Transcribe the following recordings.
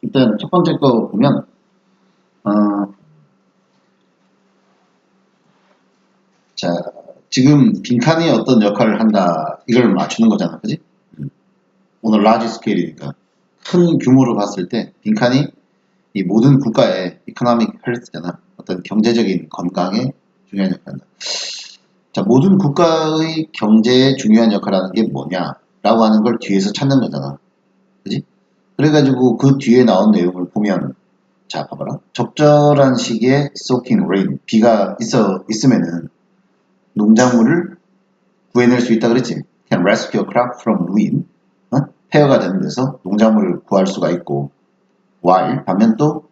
일단 첫 번째 거 보면, 어, 자, 지금 빈칸이 어떤 역할을 한다, 이걸 맞추는 거잖아, 그지? 오늘 라지 스케일이니까. 큰 규모로 봤을 때, 빈칸이 이 모든 국가의 이코노믹 헬스잖아. 어떤 경제적인 건강에 중요한 역할을 한다. 자, 모든 국가의 경제에 중요한 역할을 하는 게 뭐냐라고 하는 걸 뒤에서 찾는 거잖아. 그지? 그래가지고 그 뒤에 나온 내용을 보면, 자, 봐봐라. 적절한 시기에 soaking rain, 비가 있으면은 농작물을 구해낼 수 있다 그랬지. 그냥 rescue a crop from ruin, 폐허가 되는 데서 농작물을 구할 수가 있고, while 반면 또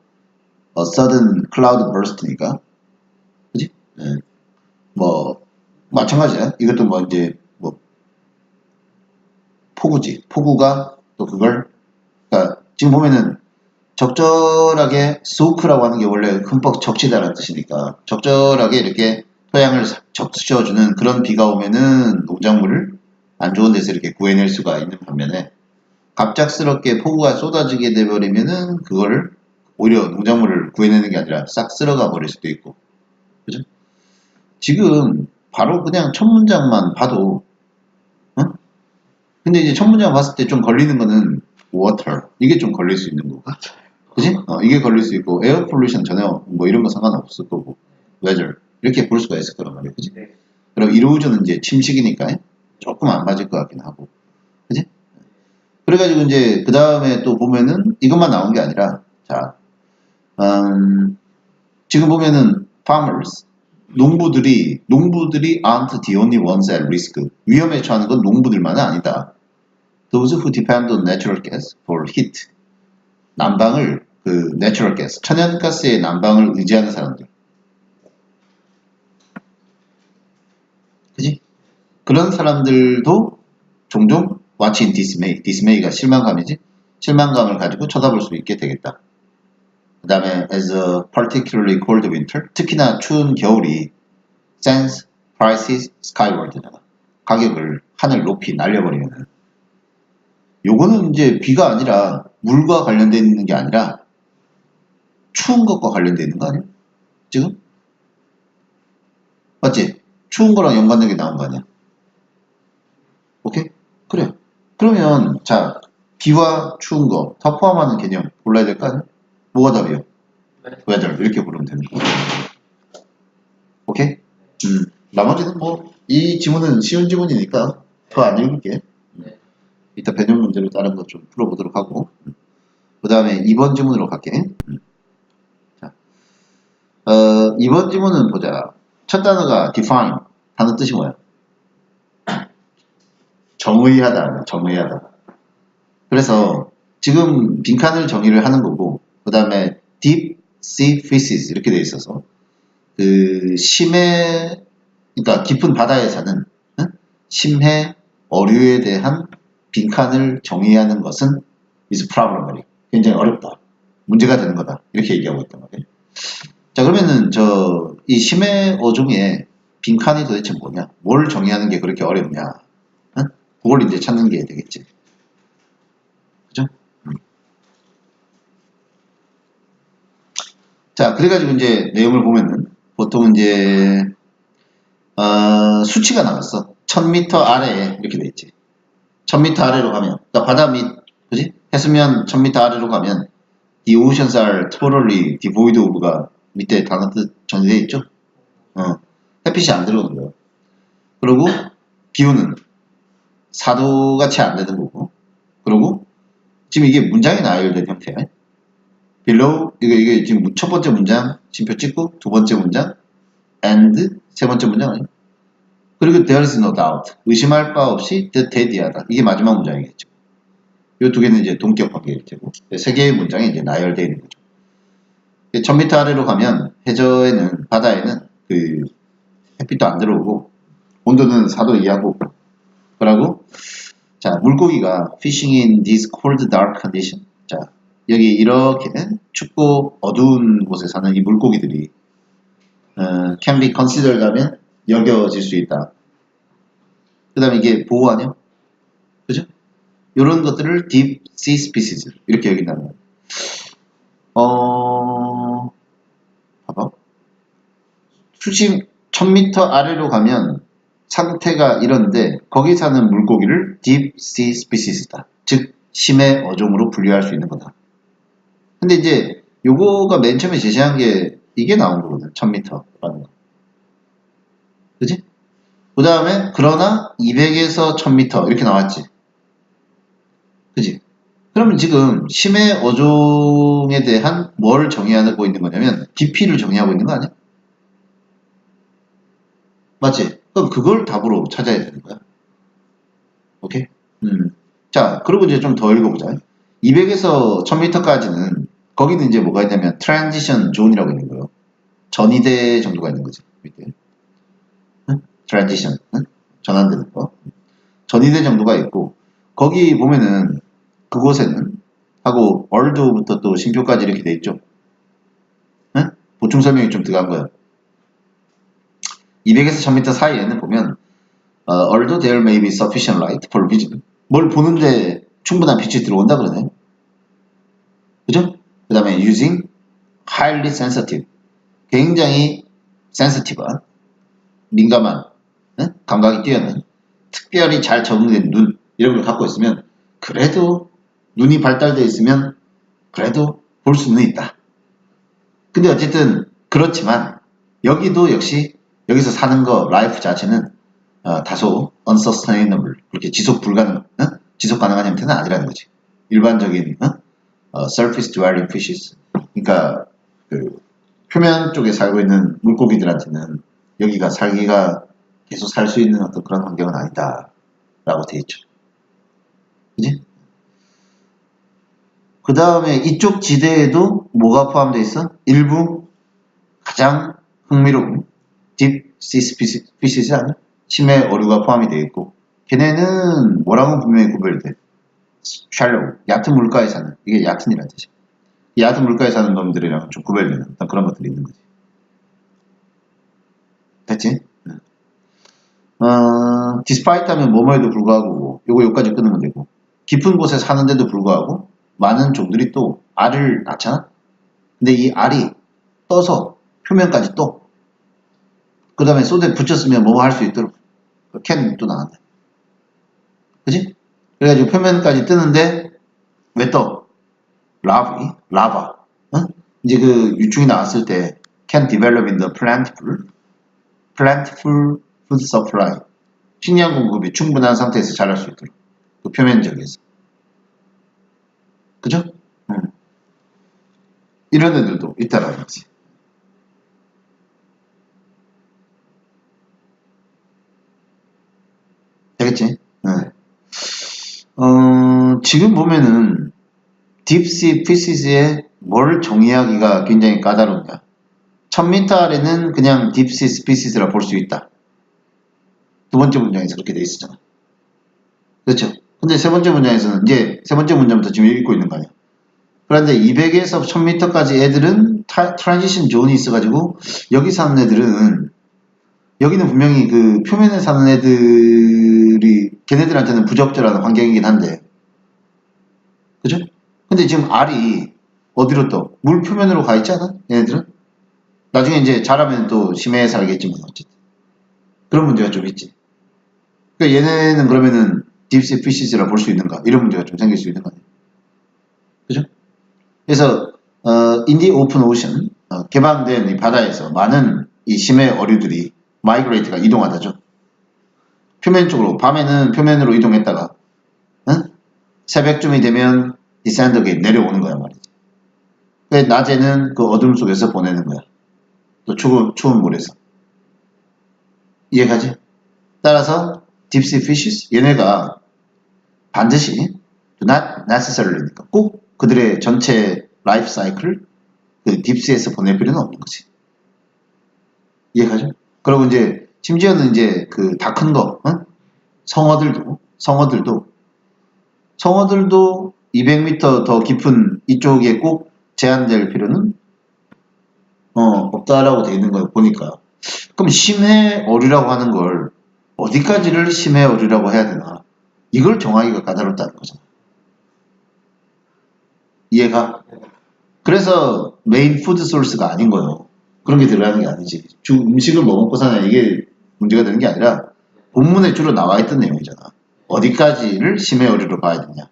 sudden cloud burst니까, 그지? 예. 뭐 마찬가지야. 이것도 뭐 이제 뭐 폭우지. 폭우가 또 그걸, 그러니까 지금 보면은 적절하게 soak라고 하는 게 원래 흠뻑 적시다라는 뜻이니까 적절하게 이렇게 토양을 적셔주는 그런 비가 오면은 농작물을 안 좋은 데서 이렇게 구해낼 수가 있는 반면에, 갑작스럽게 폭우가 쏟아지게 돼버리면은 그거를 오히려 농작물을 구해내는 게 아니라 싹 쓸어가 버릴 수도 있고, 그죠? 지금 바로 그냥 첫 문장만 봐도, 어? 근데 이제 첫 문장 봤을 때 좀 걸리는 거는 water, 이게 좀 걸릴 수 있는 거고, 그지? 이게 걸릴 수 있고, 에어 폴루션 전혀 뭐 이런 거 상관없을 거고, weather 이렇게 볼 수가 있을 거란 말이야, 그지? 그럼 이루어져는 이제 침식이니까 조금 안 맞을 것 같긴 하고, 그지? 그래가지고 이제 그 다음에 또 보면은 이것만 나온 게 아니라, 자, 지금 보면은 farmers, 농부들이 aren't the only ones at risk. 위험에 처하는 건 농부들만은 아니다. Those who depend on natural gas for heat. 난방을, 그 natural gas, 천연가스의 난방을 의지하는 사람들. 그지? 그런 사람들도 종종 watching dismay, dismay가 실망감이지? 실망감을 가지고 쳐다볼 수 있게 되겠다. 그 다음에 as a particularly cold winter, 특히나 추운 겨울이 sends prices skyward잖아. 가격을 하늘 높이 날려버리면은, 요거는 이제 비가 아니라 물과 관련되어 있는 게 아니라 추운 것과 관련되어 있는 거 아니야? 지금? 맞지? 추운 거랑 연관된 게 나온 거 아니야? 오케이? 그래. 그러면 자, 비와 추운 거 다 포함하는 개념 골라야 될 거 아니야? 뭐가 답이요? weather 이렇게 부르면 되는 거야. 오케이? 나머지는 뭐 이 지문은 쉬운 지문이니까 더 안 읽을게. 이따 변형 문제로 다른 거 좀 풀어보도록 하고, 그 다음에 2번 지문으로 갈게. 자, 2번 지문은 보자. 첫 단어가 define. 단어 뜻이 뭐야? 정의하다. 정의하다. 그래서 지금 빈칸을 정의를 하는 거고, 그 다음에 deep sea fishes 이렇게 돼 있어서, 그 심해, 그러니까 깊은 바다에 사는, 응? 심해 어류에 대한 빈칸을 정의하는 것은 is problem. 굉장히 어렵다. 문제가 되는 거다. 이렇게 얘기하고 있단 말이에요. 자, 그러면은 이 심해 어종의 빈칸이 도대체 뭐냐? 뭘 정의하는 게 그렇게 어렵냐? 응? 그걸 이제 찾는 게 되겠지. 그죠? 자, 그래가지고 이제 내용을 보면은 보통 이제 수치가 나왔어. 1000m 아래에 이렇게 돼 있지. 1000m 아래로 가면, 그러니까 바다 밑, 그지? 해수면 1000m 아래로 가면 the oceans are totally devoid of가 밑에 단어 뜻 정리되어 있죠? 햇빛이 안 들어오는 거예요. 그리고 기온은 4도가 채 안 되는 거고, 그리고 지금 이게 문장에 나열된 형태야. below, 이게 지금 첫 번째 문장 심표 찍고, 두 번째 문장 and, 세 번째 문장 아니에요? 그리고 there is no doubt, 의심할 바 없이 the dead이하다. 이게 마지막 문장이겠죠. 이 두 개는 이제 동격 관계일 테고, 세 개의 문장이 이제 나열되어 있는 거죠. 1000m 아래로 가면 해저에는, 바다에는 그 햇빛도 안 들어오고 온도는 4도 이하고, 그러고 자, 물고기가 fishing in this cold dark condition. 자, 여기 이렇게 춥고 어두운 곳에 사는 이 물고기들이 can be considered 하면 여겨질 수 있다. 그 다음에 이게 보호 아니야? 그죠? 이런 것들을 deep sea species 이렇게 여긴다는 거예요. 봐봐. 수심 1000m 아래로 가면 상태가 이런데 거기 사는 물고기를 deep sea species다. 즉 심해 어종으로 분류할 수 있는 거다. 근데 이제 요거가 맨 처음에 제시한 게 이게 나온 거거든. 1000m라는 거. 그지? 그 다음에 그러나 200에서 1000m 이렇게 나왔지. 그지? 그러면 지금 심해 어종에 대한 뭘 정의하고 있는 거냐면 깊이를 정의하고 있는 거 아니야? 맞지? 그럼 그걸 답으로 찾아야 되는 거야. 오케이? 자, 그리고 이제 좀 더 읽어보자. 200에서 1000m까지는 거기는 이제 뭐가 있냐면 트랜지션 존이라고 있는 거예요. 전이대 정도가 있는 거지. 밑에. 트랜지션. 전환되는 거. 전이대 정도가 있고 거기 보면은 그곳에는 하고 얼도부터 또 심표까지 이렇게 돼 있죠. 응? 보충 설명이 좀 들어간 거예요. 200에서 1000m 사이에는 보면 although there may be sufficient light for vision 뭘 보는데 충분한 빛이 들어온다 그러네. 그죠? 그 다음에 using highly sensitive 굉장히 sensitive한 민감한 감각이 뛰어난 특별히 잘 적응된 눈 이런 걸 갖고 있으면 그래도 눈이 발달되어 있으면 그래도 볼 수는 있다. 근데 어쨌든 그렇지만 여기도 역시 여기서 사는 거 라이프 자체는 다소 unsustainable 그렇게 지속 가능한 형태는 아니라는 거지. 일반적인 surface dwelling fishes 그러니까 그 표면 쪽에 살고 있는 물고기들한테는 여기가 살기가 계속 살 수 있는 어떤 그런 환경은 아니다 라고 되어 있죠. 그지? 그 다음에 이쪽 지대에도 뭐가 포함되어 있어? 일부 가장 흥미로운 deep sea species 아니야? 심해 어류가 포함이 되어 있고 걔네는 뭐랑은 분명히 구별돼. shallow, 얕은 물가에 사는 이게 얕은이라는 뜻이야. 얕은 물가에 사는 놈들이랑 좀 구별되는 어떤 그런 것들이 있는 거지. 됐지? despite 하면 뭐뭐에도 불구하고 요거 여기까지 끊으면 되고 깊은 곳에 사는데도 불구하고 많은 종들이 또 알을 낳잖아? 근데 이 알이 떠서 표면까지 떠. 그 다음에 쏟에 붙였으면 뭐 할 수 있도록 캔 또 나간다. 그지? 그래가지고 표면까지 뜨는데 왜 떠? 라바. 이제 그 유충이 나왔을 때 can develop in the plentiful food supply 식량 공급이 충분한 상태에서 자랄 수 있도록 그 표면 지역에서 그죠? 이런 애들도 있다라는 거지. 되겠지? 네. 지금 보면은 딥시 피시스의 뭘 정의하기가 굉장히 까다롭냐. 1000m 아래는 그냥 딥시 스피시스라 볼 수 있다. 두 번째 문장에서 그렇게 돼 있었잖아. 그렇죠? 근데 세 번째 문장에서는 이제 세 번째 문장부터 지금 읽고 있는 거 아니야. 그런데 200에서 1000m까지 애들은 트랜지션 존이 있어가지고 여기 사는 애들은 여기는 분명히 그 표면에 사는 애들이 걔네들한테는 부적절한 환경이긴 한데 그죠? 근데 지금 알이 어디로 또 물 표면으로 가 있지 않아? 얘네들은? 나중에 이제 자라면 또 심해에 살겠지만 어쨌든 그런 문제가 좀 있지. 그러니까 얘네는 그러면은 딥시 피시즈라 볼 수 있는가? 이런 문제가 좀 생길 수 있는 거 아니야? 그죠? 그래서 in the open ocean 개방된 이 바다에서 많은 이 심해 어류들이 마이그레이트가 이동하다죠. 표면 쪽으로 밤에는 표면으로 이동했다가 새벽쯤이 되면 디센더게 내려오는 거야 말이지. 낮에는 그 어둠 속에서 보내는 거야. 또 추운 물에서. 이해가지? 따라서 딥시 피쉬스 얘네가 반드시 not necessarily 꼭 그들의 전체 라이프 사이클을 그 딥시에서 보낼 필요는 없는 거지. 이해가죠? 그리고 이제 심지어는 이제 그 다 큰 거, 성어들도 200m 더 깊은 이쪽에 꼭 제한될 필요는 없다라고 되어 있는 거예요. 보니까. 그럼 심해 어류라고 하는 걸 어디까지를 심해 어류라고 해야 되나? 이걸 정하기가 까다롭다는 거잖아. 이해가? 그래서 메인 푸드 소스가 아닌 거예요. 그런 게 들어가는 게 아니지. 주 음식을 뭐 먹고 사냐 이게 문제가 되는 게 아니라 본문에 주로 나와 있던 내용이잖아. 어디까지를 심해 오류로 봐야 되냐.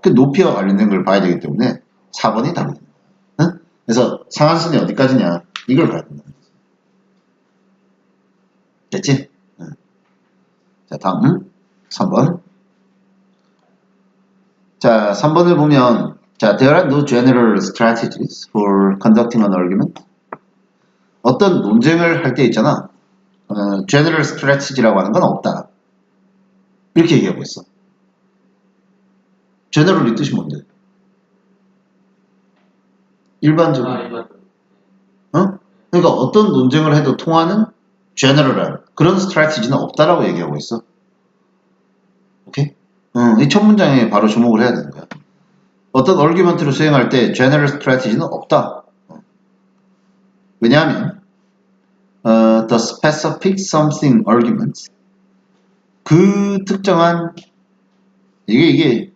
그 높이와 관련된 걸 봐야 되기 때문에 4번이 답이 됩니다. 응? 그래서 상한선이 어디까지냐 이걸 봐야 된다. 됐지? 응. 자 다음 3번. 자 3번을 보면 자 there are no general strategies for conducting an argument. 어떤 논쟁을 할 때 있잖아. general strategy라고 하는 건 없다. 이렇게 얘기하고 있어. general이 뜻이 뭔데? 일반적인. 어? 그러니까 어떤 논쟁을 해도 통하는 general한 그런 strategy는 없다라고 얘기하고 있어. 오케이? 이 첫 문장에 바로 주목을 해야 되는 거야. 어떤 argument를 수행할 때 general strategy는 없다. 왜냐하면 the specific something arguments 그 특정한 이게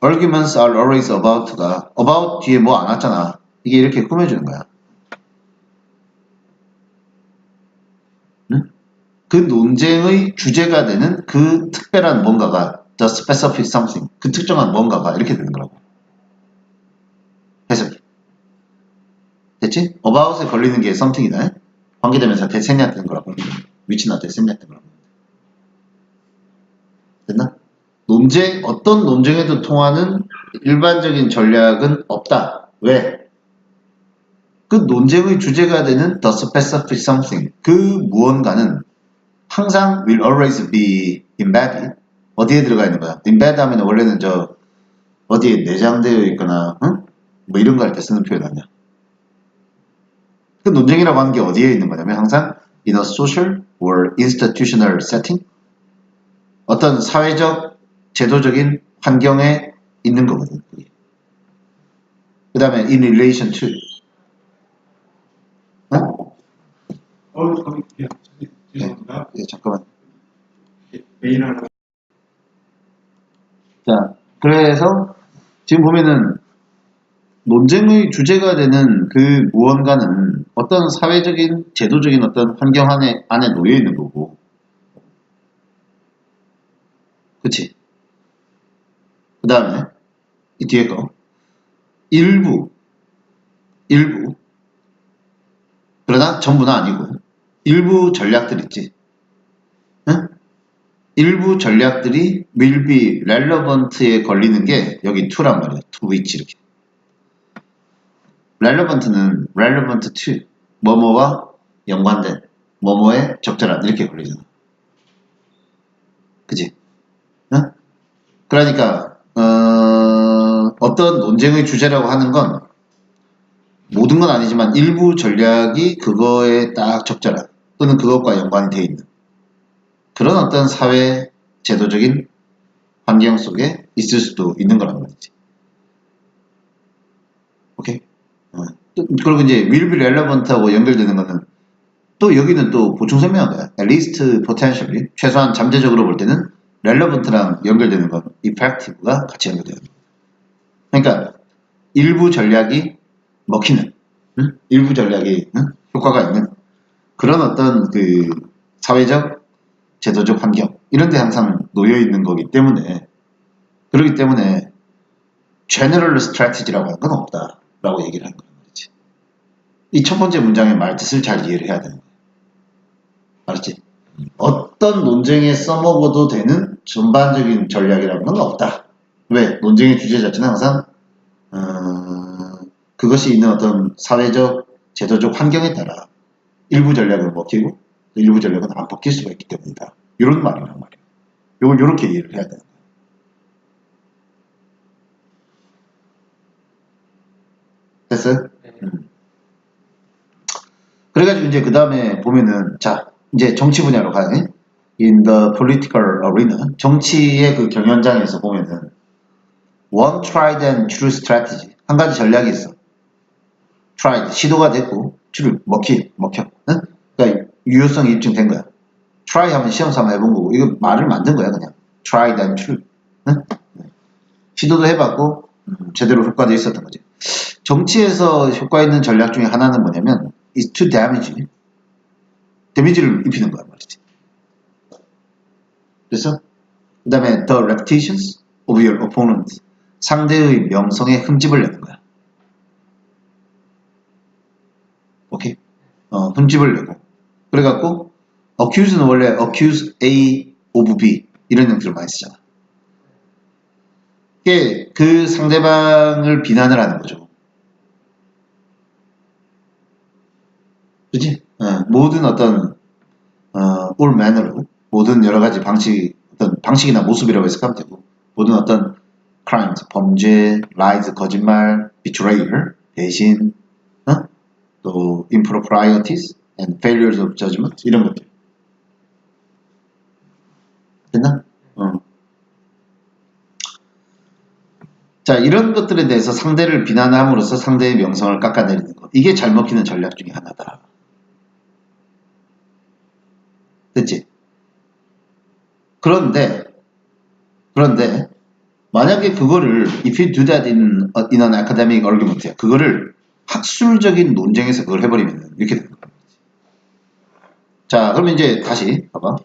arguments are always about가 about 뒤에 뭐 안 왔잖아. 이게 이렇게 꾸며주는 거야. 응? 그 논쟁의 주제가 되는 그 특별한 뭔가가 the specific something 그 특정한 뭔가가 이렇게 되는 거라고. 해석이. 됐지? about에 걸리는 게 something이다. 관계되면서 대생략된 거라고. 위치나 대생략된 거라고. 됐나? 논쟁, 어떤 논쟁에도 통하는 일반적인 전략은 없다. 왜? 그 논쟁의 주제가 되는 the specific something, 그 무언가는 항상 will always be embedded. 어디에 들어가 있는 거야? embed 하면 원래는 어디에 내장되어 있거나, 응? 뭐 이런 거 할 때 쓰는 표현 아니야. 그 논쟁이라고 하는 게 어디에 있는 거냐면 항상 in a social or institutional setting. 어떤 사회적, 제도적인 환경에 있는 거거든. 그 다음에 in relation to. 어? 죄송합니다. 예, 잠깐만. 메일 하나. 자, 그래서 지금 보면은 논쟁의 주제가 되는 그 무언가는 어떤 사회적인, 제도적인 어떤 환경 안에 놓여 있는 거고. 그치? 그 다음에 이 뒤에 거. 일부. 그러나 전부는 아니고. 일부 전략들 있지. 응? 일부 전략들이 will be relevant에 걸리는 게 여기 to란 말이야. to which 이렇게. relevant는 relevant to 뭐뭐와 연관된 뭐뭐에 적절한 이렇게 걸리잖아. 그지? 응? 그러니까 어떤 논쟁의 주제라고 하는 건 모든 건 아니지만 일부 전략이 그거에 딱 적절한 또는 그것과 연관이 되어 있는 그런 어떤 사회 제도적인 환경 속에 있을 수도 있는 거란 말이지. 오케이? 그리고 이제 will be relevant하고 연결되는 거는 또 여기는 또 보충 설명한 거야. at least potentially 최소한 잠재적으로 볼 때는 relevant랑 연결되는 건 effective가 같이 연결되는 거야. 그러니까 일부 전략이 먹히는 일부 전략이 효과가 있는 그런 어떤 그 사회적 제도적 환경 이런 데 항상 놓여 있는 거기 때문에 그렇기 때문에 general strategy라고 하는 건 없다라고 얘기를 하는 거란 말이지. 이 첫 번째 문장의 말뜻을 잘 이해를 해야 되는 거야. 알았지? 어떤 논쟁에 써먹어도 되는 전반적인 전략이라는 건 없다. 왜? 논쟁의 주제 자체는 항상 그것이 있는 어떤 사회적, 제도적 환경에 따라 일부 전략을 먹히고 일부 전략은 안 먹힐 수가 있기 때문이다. 이런 말이란 말이야. 이걸 이렇게 이해를 해야 되는 거야. 됐어요? 그래가지고 이제 그 다음에 보면은 자 이제 정치 분야로 가요. In the political arena 정치의 그 경연장에서 보면은 one tried and true strategy 한 가지 전략이 있어. tried 시도가 됐고 true 먹혀. 응? 그러니까 유효성이 입증된 거야. try 하면 시험 삼아 해본 거고 이거 말을 만든 거야 그냥. tried and true. 응? 시도도 해봤고 제대로 효과되어 있었던 거지. 정치에서 효과 있는 전략 중에 하나는 뭐냐면 is to damage. 데미지를 입히는 거야 말이지. 그래서 그 다음에 the reputations of your opponent. 상대의 명성에 흠집을 내는 거야. 오케이? 흠집을 내고. 그래갖고 accuse는 원래 accuse A of B 이런 형태로 많이 쓰잖아. 이게 그 상대방을 비난을 하는 거죠. 그지? 모든 어떤 all manner로 모든 여러 가지 방식 어떤 방식이나 모습이라고 해석하면 되고 모든 어떤 crimes 범죄, lies 거짓말, betrayal 배신, 또 improprieties and failures of judgment 이런 것들 됐나? 자, 이런 것들에 대해서 상대를 비난함으로써 상대의 명성을 깎아내리는 것. 이게 잘 먹히는 전략 중에 하나다. 됐지? 그런데, 만약에 그거를, if you do that in an academic argument, 그거를 학술적인 논쟁에서 그걸 해버리면 이렇게 되는 거야. 자, 그러면 이제 다시, 봐봐.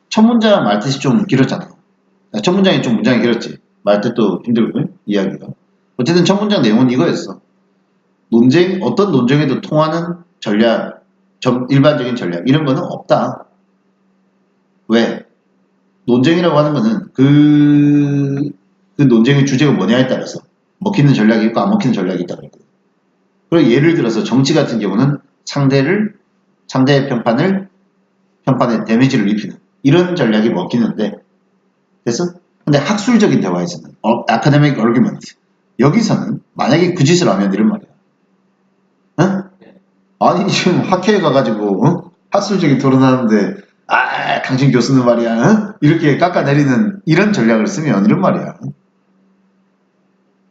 첫 문장 말 뜻이 좀 길었잖아. 첫 문장이 좀 문장이 길었지. 말 뜻도 힘들고, 이야기가. 어쨌든 첫 문장 내용은 이거였어. 어떤 논쟁에도 통하는 전략, 일반적인 전략, 이런 거는 없다. 왜? 논쟁이라고 하는 거는 그 논쟁의 주제가 뭐냐에 따라서 먹히는 전략이 있고 안 먹히는 전략이 있다고 했거든. 그리고 예를 들어서 정치 같은 경우는 상대의 편판에 데미지를 입히는 이런 전략이 먹히는데 그래서 근데 학술적인 대화에서는 academic argument 여기서는 만약에 그 짓을 하면 이런 말이야. 아니 지금 학회에 가가지고 학술적인 토론하는데 당신 교수는 말이야 이렇게 깎아내리는 이런 전략을 쓰면 이런 말이야.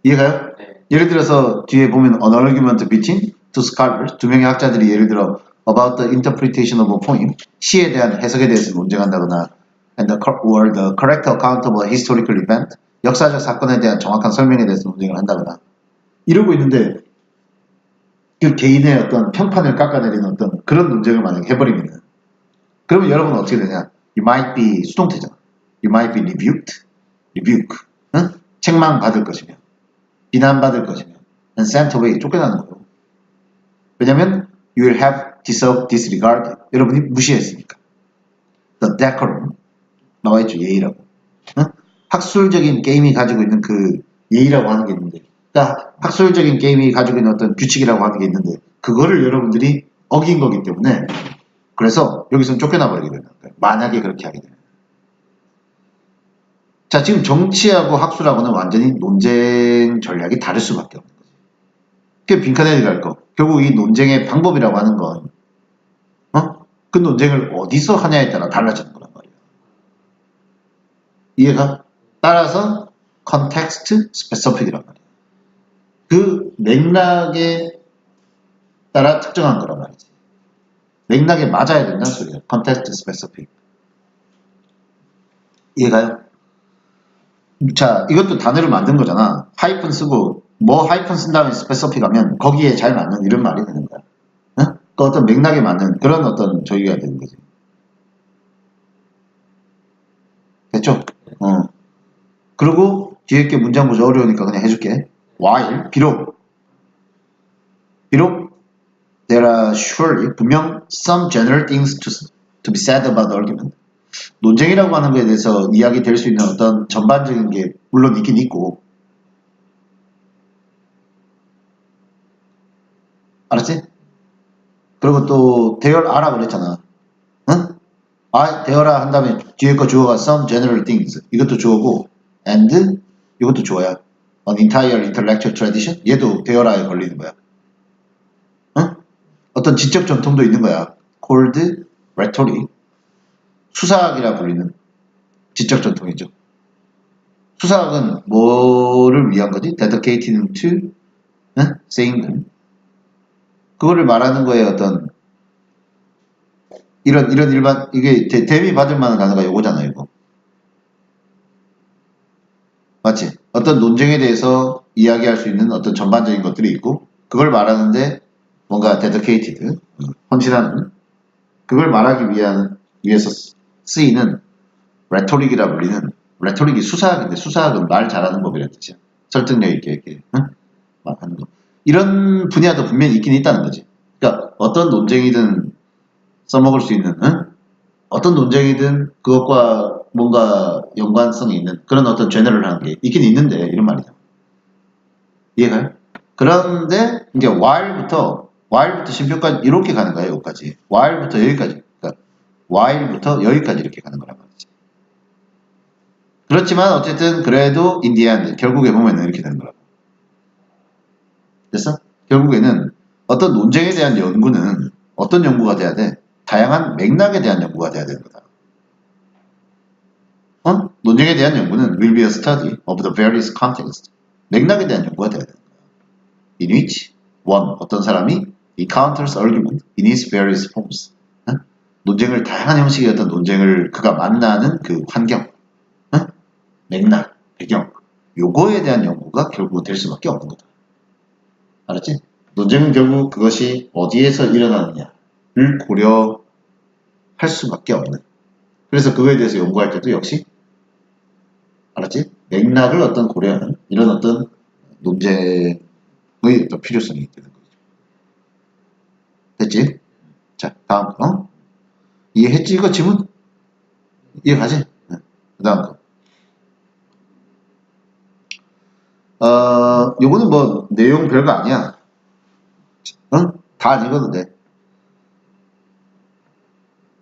이해가요? 네. 예를 들어서 뒤에 보면 an argument between two scholars 두 명의 학자들이 예를 들어 about the interpretation of a poem 시에 대한 해석에 대해서 논쟁한다거나 and or the correct account of a historical event 역사적 사건에 대한 정확한 설명에 대해서 논쟁을 한다거나 이러고 있는데 그 개인의 어떤 편판을 깎아내리는 어떤 그런 논쟁을 만약에 해버리면 그러면 여러분은 어떻게 되냐? You might be 수동태잖아. You might be rebuke. 책망받을 것이며 비난받을 것이며 and sent away 쫓겨나는 거예요. 왜냐면 you will have disregarded 여러분이 무시했으니까. The decorum 나와있죠. 예의라고. 학술적인 게임이 가지고 있는 그 예의라고 하는 게 있는데 그러니까 학술적인 게임이 가지고 있는 어떤 규칙이라고 하는 게 있는데 그거를 여러분들이 어긴 거기 때문에 그래서 여기서는 쫓겨나 버리게 되는 거예요. 만약에 그렇게 하게 되면. 자, 지금 정치하고 학술하고는 완전히 논쟁 전략이 다를 수밖에 없는 거죠. 그게 빈칸에 들어갈 거. 결국 이 논쟁의 방법이라고 하는 건 그 논쟁을 어디서 하냐에 따라 달라지는 거란 말이에요. 이해가? 따라서 context specific이란 말이에요. 그 맥락에 따라 특정한 거란 말이지. 맥락에 맞아야 된다는 소리예요. context specific. 이해가요? 자, 이것도 단어를 만든 거잖아. 하이픈 쓰고 뭐 하이픈 쓴 다음에 specific 하면 거기에 잘 맞는 이런 말이 되는 거야. 그 어떤 맥락에 맞는 그런 어떤 저기가 되는 거지. 됐죠? 그리고 뒤에 게 문장 구조 어려우니까 그냥 해줄게. while 비록 there are surely 분명 some general things to be said about the argument. 논쟁이라고 하는 거에 대해서 이야기 될 수 있는 어떤 전반적인 게 물론 있긴 있고 알았지? 그리고 또 대열아라 그랬잖아. 대열아 한 다음에 뒤에 거 주어가 some general things 이것도 주어고 and 이것도 주어야 an entire intellectual tradition 얘도 대열아에 걸리는 거야. 어떤 지적 전통도 있는 거야. called rhetoric 수사학이라 불리는 지적 전통이죠. 수사학은 뭐를 위한 거지? dedicating to saying them. 그거를 말하는 거에 어떤 이런 일반 이게 대미 받을 만한 단어가 요거잖아요. 이거 맞지? 어떤 논쟁에 대해서 이야기할 수 있는 어떤 전반적인 것들이 있고 그걸 말하는데 뭔가 dedicated, 헌신하는 그걸 말하기 위해서 쓰이는 레토릭이라 불리는 레토릭이 수사학인데 수사학은 말 잘하는 법이라는 뜻이야. 설득력 있게 이렇게 응? 말하는 거. 이런 분야도 분명히 있긴 있다는 거지. 그러니까 어떤 논쟁이든 써먹을 수 있는 응? 어떤 논쟁이든 그것과 뭔가 연관성이 있는 그런 어떤 제너럴한 게 있긴 있는데 이런 말이죠. 이해가요? 그런데 이제 while부터 심표까지 이렇게 가는 거예요. 여기까지. while부터 여기까지. 그러니까 while부터 여기까지 이렇게 가는 거란 말이지. 그렇지만 어쨌든 그래도 in the end 결국에 보면 이렇게 되는 거라고. 됐어? 결국에는 어떤 논쟁에 대한 연구는 어떤 연구가 돼야 돼? 다양한 맥락에 대한 연구가 돼야 되는 거다. 논쟁에 대한 연구는 will be a study of the various contexts. 맥락에 대한 연구가 돼야 되는 거야. In which one 어떤 사람이 encounters argument in its various forms. 논쟁을 다양한 형식의 어떤 논쟁을 그가 만나는 그 환경, 맥락, 배경 요거에 대한 연구가 결국 될 수밖에 없는 거다. 알았지? 논쟁은 결국 그것이 어디에서 일어나느냐를 고려할 수밖에 없는. 그래서 그거에 대해서 연구할 때도 역시 알았지? 맥락을 어떤 고려하는 이런 어떤 논쟁의 어떤 필요성이 있다는 거죠. 됐지? 자, 다음 거. 이해했지? 이거 지문? 이해가지? 그 다음 거. 요거는 뭐 내용 별거 아니야. 다 안 읽어도 돼.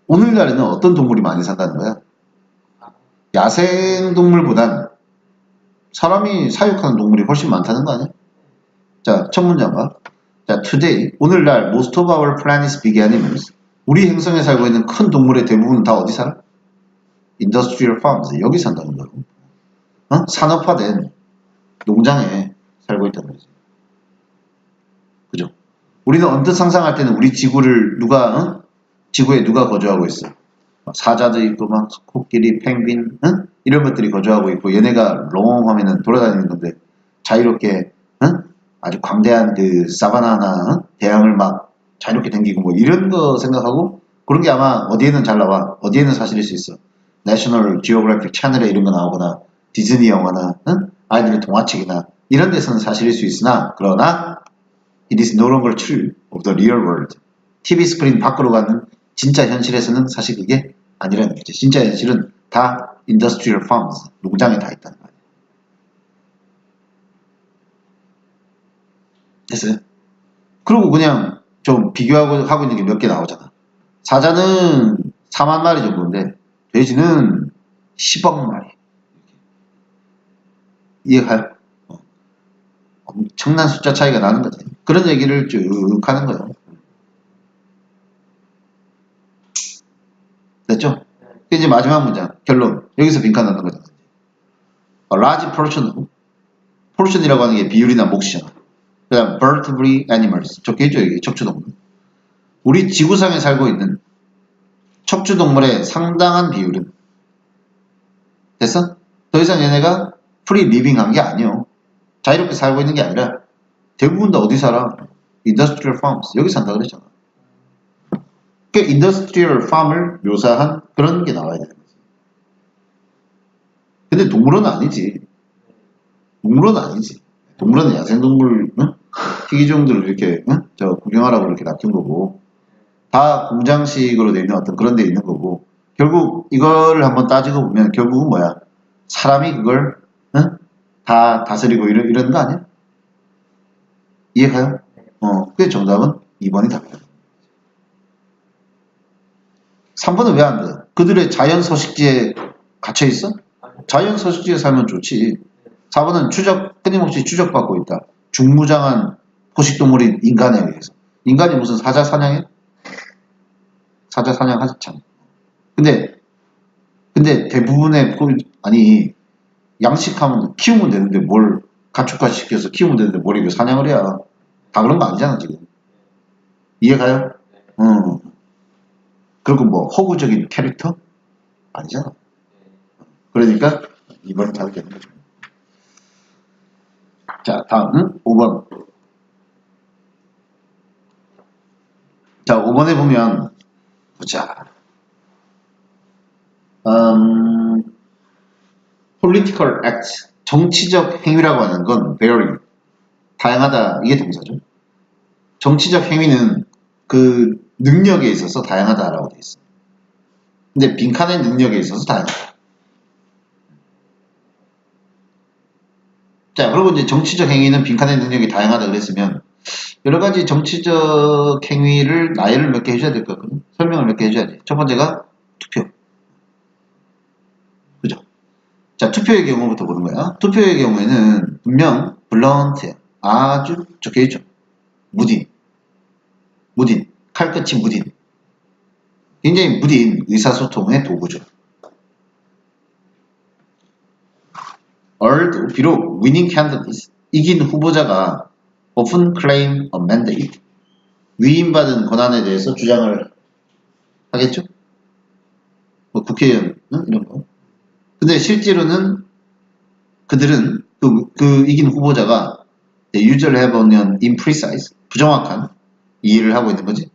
오늘날에는 어떤 동물이 많이 산다는 거야? 야생동물보단 사람이 사육하는 동물이 훨씬 많다는 거 아니야? 자, 첫 문장 봐. 자, today, 오늘날 most of our planet's big animals. 우리 행성에 살고 있는 큰 동물의 대부분은 다 어디 살아? Industrial farms. 여기 산다는 거고. 산업화된 농장에 살고 있다는 거지. 그죠? 우리는 언뜻 상상할 때는 우리 지구를 지구에 누가 거주하고 있어? 사자도 있고 막 코끼리, 펭귄 이런 것들이 거주하고 있고 얘네가 롱하면은 돌아다니는 건데 자유롭게 아주 광대한 그 사바나나 대양을 막 자유롭게 댕기고 뭐 이런 거 생각하고 그런 게 아마 어디에는 잘 나와 어디에는 사실일 수 있어. 내셔널 지오그래픽 채널에 이런 거 나오거나 디즈니 영화나 아이들의 동화책이나 이런 데서는 사실일 수 있으나 그러나 it is no longer true of the real world. TV 스크린 밖으로 가는 진짜 현실에서는 사실 그게 아니라는 거지. 진짜 현실은 다 industrial farms, 농장에 다 있다는 거예요. 됐어요? 그리고 그냥 좀 비교하고 하고 있는 게 몇 개 나오잖아. 사자는 4만 마리 정도인데 돼지는 10억 마리. 이해가요? 엄청난 숫자 차이가 나는 거지. 그런 얘기를 쭉 하는 거예요. 됐죠? 이제 마지막 문장, 결론. 여기서 빈칸 넣는 거잖아. large portion이라고 하는 게 비율이나 몫이잖아. 그 다음, vertebrate animals. 적혀있죠, 여기, 척추동물. 우리 지구상에 살고 있는 척추동물의 상당한 비율은, 됐어? 더 이상 얘네가 free living 한 게 아니요. 자유롭게 살고 있는 게 아니라, 대부분 다 어디 살아? industrial farms. 여기 산다 그랬잖아. 그 industrial farm을 묘사한 그런 게 나와야 되는 거지. 근데 동물원은 아니지. 동물원은 아니지. 동물원은 야생동물, 희귀종들을 이렇게, 구경하라고 이렇게 놔둔 거고, 다 공장식으로 돼 있는 어떤 그런 데 있는 거고, 결국 이걸 한번 따지고 보면 결국은 뭐야? 사람이 그걸, 다 다스리고 이런 거 아니야? 이해가요? 그게 정답은 2번이 답이야. 3번은 왜 안 돼? 그들의 자연 서식지에 갇혀 있어? 자연 서식지에 살면 좋지. 4번은 끊임없이 추적받고 있다. 중무장한 포식동물인 인간에 의해서. 인간이 무슨 사자 사냥해? 사자 사냥하지 참. 근데 대부분의 양식하면 키우면 되는데 뭘 가축화 시켜서 키우면 되는데 뭘 이거 사냥을 해야 다 그런 거 아니잖아 지금. 이해가요? 그리고 뭐 허구적인 캐릭터? 아니잖아. 그러니까 이번에 답이 되는 거죠. 자, 다음 5번. 자, 5번에 보면 보자. political act, 정치적 행위라고 하는 건 very, 다양하다. 이게 동사죠. 정치적 행위는 그 능력에 있어서 다양하다라고 돼 있어. 근데 빈칸의 능력에 있어서 다양하다. 자, 그리고 이제 정치적 행위는 빈칸의 능력이 다양하다 그랬으면 여러 가지 정치적 행위를 나열을 몇 개 해줘야 될 것 같거든. 설명을 몇 개 해줘야지. 첫 번째가 투표. 그죠? 자, 투표의 경우부터 보는 거야. 투표의 경우에는 분명 블런트야. 아주 적혀있죠. 무딘. 칼끝이 무딘. 굉장히 무딘 의사소통의 도구죠. Although, 비록 winning candidates, 이긴 후보자가 often claim a mandate, 위임받은 권한에 대해서 주장을 하겠죠? 뭐 국회의원 이런 거. 근데 실제로는 그들은 그 이긴 후보자가 usually have an imprecise, 부정확한 이해를 하고 있는 거지.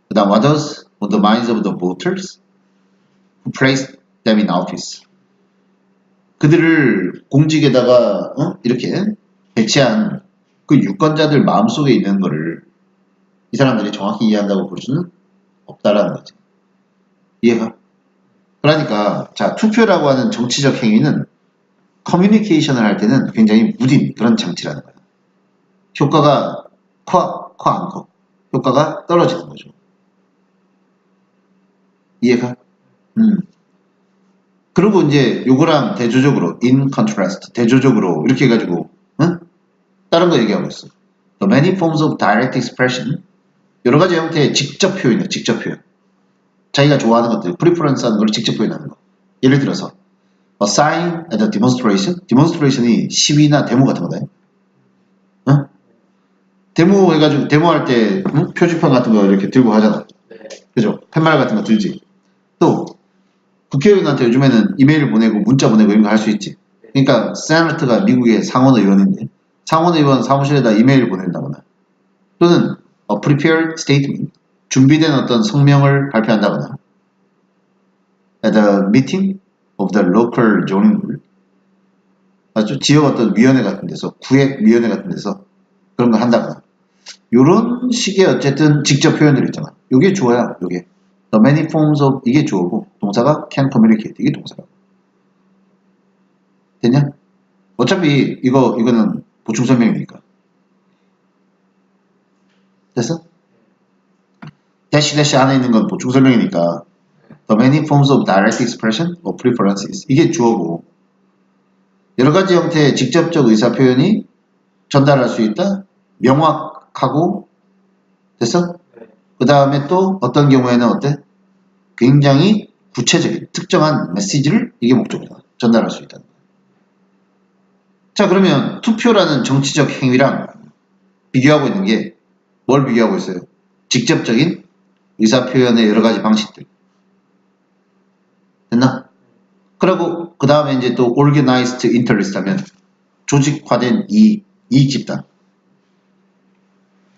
그 다음 what was on the minds of the voters who placed them in office. 그들을 공직에다가 이렇게 배치한 그 유권자들 마음속에 있는 거를 이 사람들이 정확히 이해한다고 볼 수는 없다라는 거지. 이해가? 그러니까 자, 투표라고 하는 정치적 행위는 커뮤니케이션을 할 때는 굉장히 무딘 그런 장치라는 거야. 효과가 커 안 커. 효과가 떨어지는 거죠. 이해가? 그리고 이제 요거랑 대조적으로 in contrast, 대조적으로 이렇게 해가지고 다른 거 얘기하고 있어. The many forms of direct expression, 여러 가지 형태의 직접 표현이야. 직접 표현. 자기가 좋아하는 것들, preference 하는 걸 직접 표현하는 거. 예를 들어서 a sign at a demonstration, demonstration이 시위나 데모 같은 거다. 데모 해가지고 데모할 때 표지판 같은 거 이렇게 들고 하잖아. 그죠? 팻말 같은 거 들지. 또 국회의원한테 요즘에는 이메일 보내고 문자 보내고 이런 거 할 수 있지. 그러니까 세나트가 미국의 상원의원인데 상원의원 사무실에다 이메일 보낸다거나 또는 a prepared statement, 준비된 어떤 성명을 발표한다거나 at a meeting of the local zoning board, 아주 지역 어떤 위원회 같은 데서 구획위원회 같은 데서 그런 거 한다거나 요런 식의 어쨌든 직접 표현들 있잖아. 요게 주어야. 요게 the many forms of, 이게 주어고 동사가 can communicate, 이게 동사가 됐냐? 어차피 이거는 보충 설명이니까 됐어? 대시 안에 있는 건 보충 설명이니까 the many forms of direct expression or preferences, 이게 주어고 여러 가지 형태의 직접적 의사 표현이 전달할 수 있다. 명확하고 됐어? 그 다음에 또 어떤 경우에는 어때? 굉장히 구체적인 특정한 메시지를 이게 목적이다. 전달할 수 있다. 자, 그러면 투표라는 정치적 행위랑 비교하고 있는 게 뭘 비교하고 있어요? 직접적인 의사표현의 여러 가지 방식들. 됐나? 그리고 그 다음에 이제 또 organized interest 하면 조직화된 이익 집단.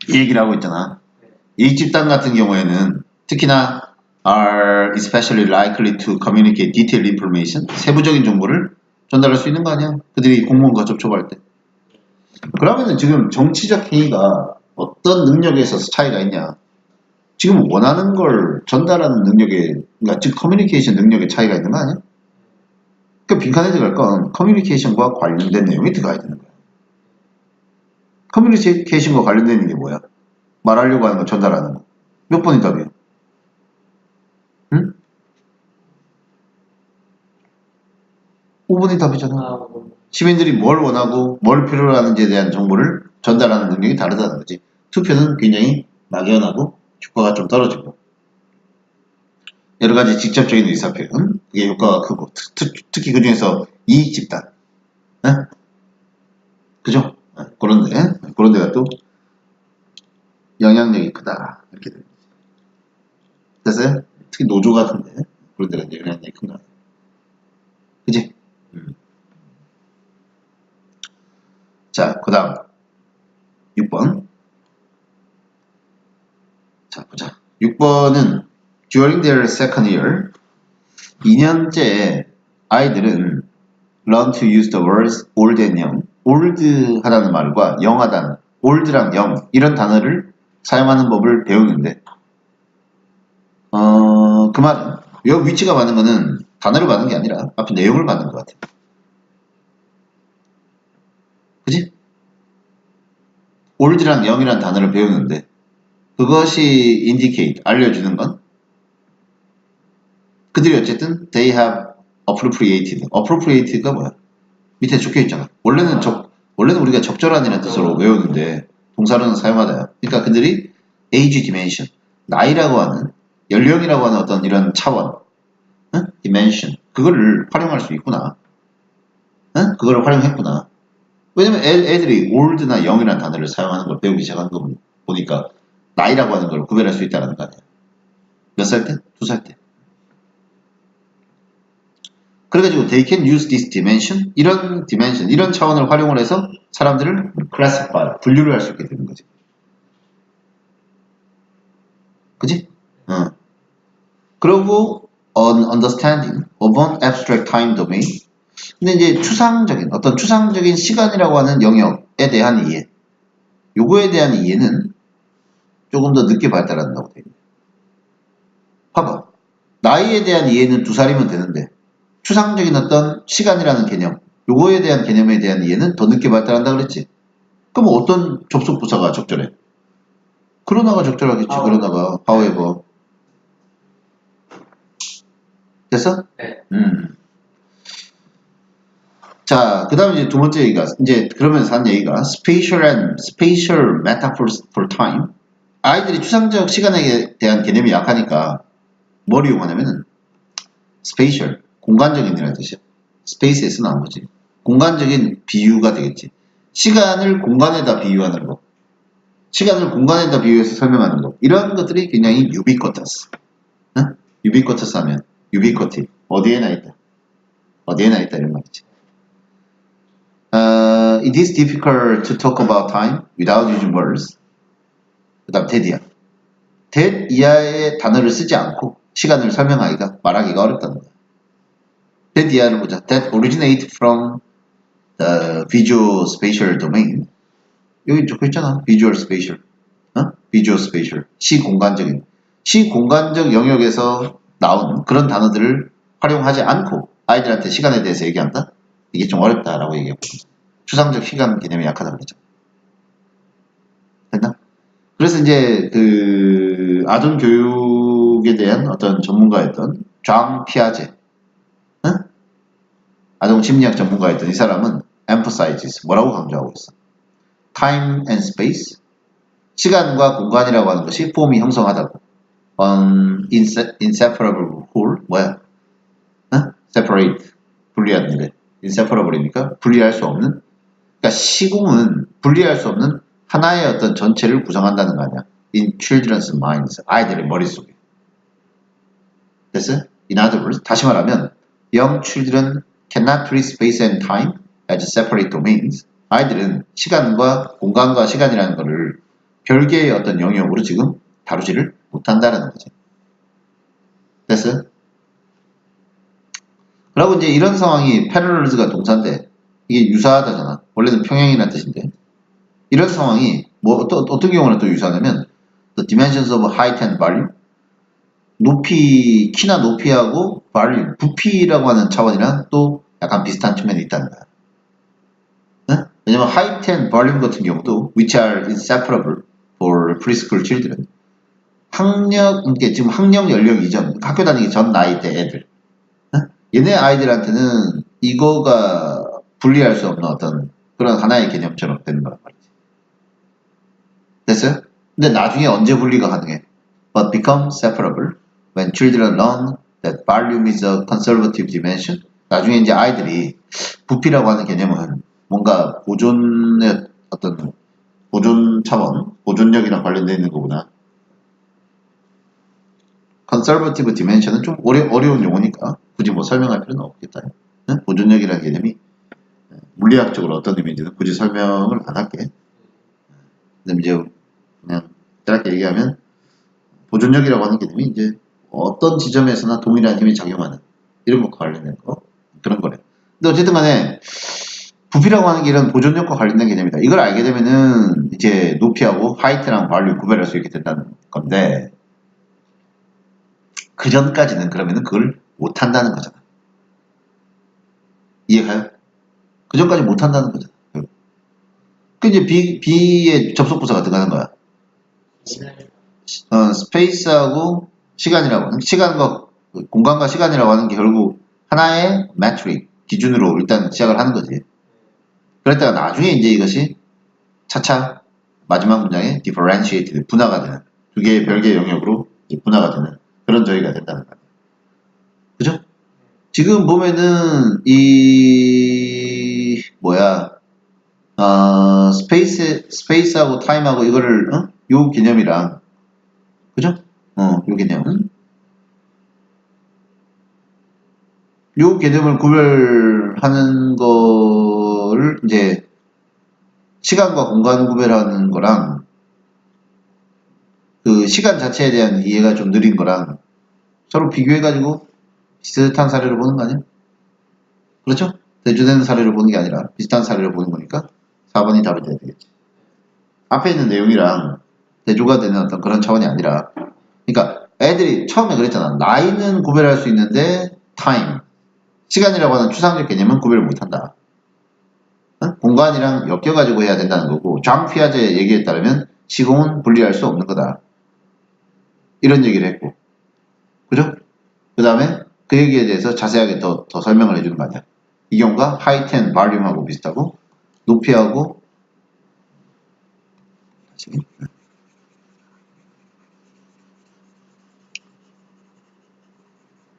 이 얘기를 하고 있잖아. 이익 집단 같은 경우에는 특히나 are especially likely to communicate detailed information, 세부적인 정보를 전달할 수 있는 거 아니야? 그들이 공무원과 접촉할 때. 그러면은 지금 정치적 행위가 어떤 능력에 있어서 차이가 있냐? 지금 원하는 걸 전달하는 능력에, 그러니까 즉 커뮤니케이션 능력에 차이가 있는 거 아니야? 그 빈칸에 들어갈 건 커뮤니케이션과 관련된 내용이 들어가야 되는 거야. 커뮤니케이션과 관련된 게 뭐야? 말하려고 하는 거 전달하는 거. 몇 번이 답이야? 응? 5번이 답이잖아. 시민들이 뭘 원하고 뭘 필요로 하는지에 대한 정보를 전달하는 능력이 다르다는 거지. 투표는 굉장히 막연하고 효과가 좀 떨어지고 여러 가지 직접적인 의사표현, 그게 효과가 크고 특히 그 중에서 이익 집단, 그죠? 그런 데가 또 영향력이 크다 이렇게 됩니다. 됐어요? 특히 노조 같은데 그런 데가 영향력이 큰가? 그지? 자, 그 다음 6번. 자, 보자. 6번은 during their second year 2년째 아이들은 learn to use the words old and young. old 하다는 말과 young하다는 old랑 young 이런 단어를 사용하는 법을 배우는데 그 말은 여기 위치가 받는 거는 단어를 받는 게 아니라 앞에 내용을 받는 것 같아. 그지? old랑 young이라는 단어를 배우는데 그것이 indicate 알려주는 건 그들이 어쨌든 they have appropriated. appropriated가 뭐야? 밑에 적혀 있잖아. 원래는 우리가 적절한이라는 뜻으로 외우는데 동사로는 사용하다야. 그러니까 그들이 age dimension, 나이라고 하는 연령이라고 하는 어떤 이런 차원, 응? dimension 그거를 활용할 수 있구나. 응? 그걸 활용했구나. 왜냐면 애들이 old나 young이라는 단어를 사용하는 걸 배우기 시작한 거 보니까 나이라고 하는 걸 구별할 수 있다는 거 아니야. 몇 살 때? 2살 때. 그래가지고 they can use this dimension 이런 차원을 활용을 해서 사람들을 classify 분류를 할 수 있게 되는 거지. 그지? 그리고 an understanding of an abstract time domain. 근데 이제 어떤 추상적인 시간이라고 하는 영역에 대한 이해. 요거에 대한 이해는 조금 더 늦게 발달한다고 돼 있네. 봐봐. 나이에 대한 이해는 2살이면 되는데 추상적인 어떤 시간이라는 개념, 요거에 대한 개념에 대한 이해는 더 늦게 발달한다 그랬지? 그럼 어떤 접속 부사가 적절해? 그러나가 적절하겠지. 그러나가 however. 됐어? 네. 자, 그 다음에 이제 두 번째 얘기가 이제 그러면서 한 얘기가 spatial metaphors for time. 아이들이 추상적 시간에 대한 개념이 약하니까 뭘 이용하냐면은 spatial 공간적인이라는 뜻이야. 스페이스에서 나온 거지. 공간적인 비유가 되겠지. 시간을 공간에다 비유하는 거. 시간을 공간에다 비유해서 설명하는 거. 이런 것들이 굉장히 ubiquitous. 응? ubiquitous 하면 ubiquity. 어디에나 있다. 어디에나 있다 이런 말이지. It is difficult to talk about time without using words. 그 다음 that이야. that 이하의 단어를 쓰지 않고 시간을 설명하기가 말하기가 어렵다는 거야. that 이하를 보자. that originate from the visual spatial domain. 여기 적혀 있잖아. visual spatial. visual spatial. 시공간적 영역에서 나온 그런 단어들을 활용하지 않고 아이들한테 시간에 대해서 얘기한다? 이게 좀 어렵다라고 얘기했거든. 추상적 시간 개념이 약하다고 그랬잖아. 됐나? 그래서 이제 그 아동 교육에 대한 어떤 전문가였던 장 피아제, 아동 심리학 전문가였던 이 사람은 emphasizes 뭐라고 강조하고 있어? time and space, 시간과 공간이라고 하는 것이 폼이 형성하다고. inseparable whole 뭐야? separate 분리하는데 inseparable이니까 분리할 수 없는. 그러니까 시공은 분리할 수 없는 하나의 어떤 전체를 구성한다는 거 아니야. In children's minds. 아이들의 머릿속에. 됐어요? In other words, 다시 말하면 young children cannot treat space and time as separate domains. 아이들은 시간과 공간과 시간이라는 것을 별개의 어떤 영역으로 지금 다루지를 못한다는 거지. 됐어요? 그리고 이제 이런 상황이 parallels가 동사인데 이게 유사하다잖아. 원래는 평행이라는 뜻인데 이런 상황이 뭐 어떤 경우는 또 유사하냐면 the dimensions of height and volume 높이 키나 높이하고 volume 부피라고 하는 차원이랑 또 약간 비슷한 측면이 있다는 거야. 응? 왜냐면 height and volume 같은 경우도 which are inseparable for preschool children 이게 지금 학령 연령 이전 학교 다니기 전 나이 대 애들 얘네 아이들한테는 이거가 분리할 수 없는 어떤 그런 하나의 개념처럼 되는 거란 말이지. 됐어요? 근데 나중에 언제 분리가 가능해? But become separable when children learn that volume is a conservative dimension. 나중에 이제 아이들이 부피라고 하는 개념은 뭔가 보존의 어떤 보존 차원, 보존력이랑 관련되어 있는 거구나. conservative dimension은 좀 어려운 용어니까 굳이 뭐 설명할 필요는 없겠다. 보존력이라는 개념이 물리학적으로 어떤 의미인지는 굳이 설명을 안 할게. 근데 이제 그냥 짧게 얘기하면 보존력이라고 하는 개념이 이제 어떤 지점에서나 동일한 힘이 작용하는 이런 것과 관련된 거 그런 거래. 근데 어쨌든 간에 부피라고 하는 게 이런 보존력과 관련된 개념이다. 이걸 알게 되면은 이제 높이하고 하이트랑 발류 구별할 수 있게 된다는 건데 그 전까지는 그러면은 그걸 못 한다는 거잖아. 이해가요? 그 전까지 못 한다는 거잖아. 그 이제 B의 접속 부사가 들어가는 거야. 스페이스하고 시간이라고 하는 시간과 공간과 시간이라고 하는 게 결국 하나의 매트릭 기준으로 일단 시작을 하는 거지. 그랬다가 나중에 이제 이것이 차차 마지막 문장에 differentiated 분화가 되는 두 개의 별개의 영역으로 이제 분화가 되는 그런 저희가 된다는 거예요. 그죠? 지금 보면은 이 뭐야 스페이스하고 타임하고 이거를 요 개념이랑 그죠? 요 개념은 요 개념을 구별하는 거를 이제 시간과 공간 구별하는 거랑 그 시간 자체에 대한 이해가 좀 느린 거랑 서로 비교해가지고 비슷한 사례를 보는 거 아니야? 그렇죠? 대조되는 사례를 보는 게 아니라 비슷한 사례를 보는 거니까 4번이 답이 돼야 되겠지. 앞에 있는 내용이랑 대조가 되는 어떤 그런 차원이 아니라 그러니까 애들이 처음에 그랬잖아. 나이는 구별할 수 있는데 타임, 시간이라고 하는 추상적 개념은 구별을 못한다. 공간이랑 엮여가지고 해야 된다는 거고 장 피아제의 얘기에 따르면 시공은 분리할 수 없는 거다. 이런 얘기를 했고 그죠? 그 다음에 그 얘기에 대해서 자세하게 더 설명을 해주는 거 아니야. 이 경우가 하이트 앤 발륨하고 비슷하고 높이하고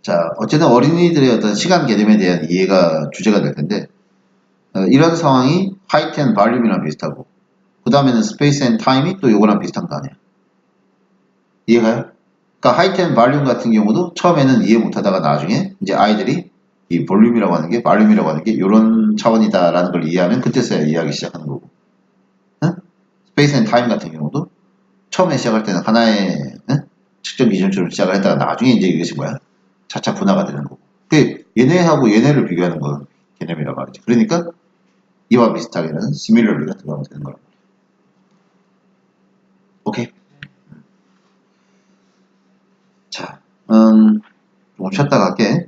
자 어쨌든 어린이들의 어떤 시간 개념에 대한 이해가 주제가 될 텐데 이런 상황이 하이트 앤 발륨이랑 비슷하고 그 다음에는 스페이스 앤 타임이 또 요거랑 비슷한 거 아니야. 이해가요? 그러니까 하이트 앤 발륨 같은 경우도 처음에는 이해 못하다가 나중에 이제 아이들이 이 볼륨이라고 하는 게 발륨이라고 하는 게 이런 차원이다라는 걸 이해하면 그때서야 이해하기 시작하는 거고 스페이스 앤 타임 같은 경우도 처음에 시작할 때는 하나의 측정 기준처럼 시작을 했다가 나중에 이제 이것이 뭐야 차차 분화가 되는 거고 그 얘네하고 얘네를 비교하는 건 개념이라고 하죠. 그러니까 이와 비슷하게는 similarly가 들어가면 되는 거란 말이야. 오케이? 자, 조금 쉬었다 갈게.